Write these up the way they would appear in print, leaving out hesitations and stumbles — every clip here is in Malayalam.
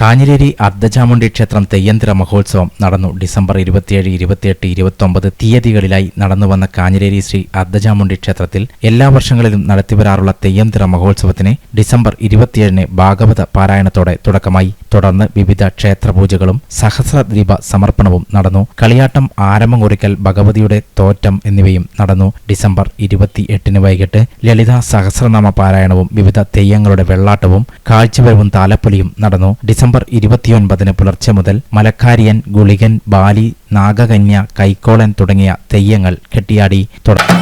കാഞ്ഞിലേരി അർദ്ധചാമുണ്ഡി ക്ഷേത്രം തെയ്യന്തിര മഹോത്സവം നടന്നു. ഡിസംബർ 27, 28, 29 തീയതികളിലായി നടന്നുവന്ന കാഞ്ഞിലേരി ശ്രീ അർദ്ധചാമുണ്ഡി ക്ഷേത്രത്തിൽ എല്ലാ വർഷങ്ങളിലും നടത്തിവരാറുള്ള തെയ്യന്തിര മഹോത്സവത്തിന് ഡിസംബർ 27 ഭാഗവത പാരായണത്തോടെ തുടക്കമായി. തുടർന്ന് വിവിധ ക്ഷേത്രപൂജകളും സഹസ്രദീപ സമർപ്പണവും നടന്നു. കളിയാട്ടം, ആരമം കുറിക്കൽ, ഭഗവതിയുടെ തോറ്റം എന്നിവയും നടന്നു. ഡിസംബർ 28 വൈകിട്ട് ലളിത സഹസ്രനാമ പാരായണവും വിവിധ തെയ്യങ്ങളുടെ വെള്ളാട്ടവും കാഴ്ചവരവും താലപ്പൊലിയും നടന്നു. ഡിസംബർ 29 പുലർച്ചെ മുതൽ മലക്കാരിയൻ, ഗുളികൻ, ബാലി, നാഗകന്യ, കൈക്കോളൻ തുടങ്ങിയ തെയ്യങ്ങൾ കെട്ടിയാടി തുടങ്ങി.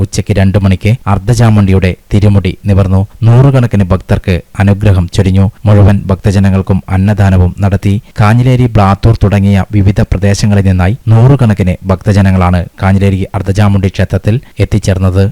ഉച്ചയ്ക്ക് 2 മണിക്ക് അർദ്ധചാമുണ്ഡിയുടെ തിരുമുടി നിവർന്നു. നൂറുകണക്കിന് ഭക്തർക്ക് അനുഗ്രഹം ചൊരിഞ്ഞു. മുഴുവൻ ഭക്തജനങ്ങൾക്കും അന്നദാനവും നടത്തി. കാഞ്ഞിലേരി, ബ്ലാത്തൂർ തുടങ്ങിയ വിവിധ പ്രദേശങ്ങളിൽ നിന്നായി നൂറുകണക്കിന് ഭക്തജനങ്ങളാണ് കാഞ്ഞിലേരി അർദ്ധചാമുണ്ഡി ക്ഷേത്രത്തിൽ എത്തിച്ചേർന്നത്.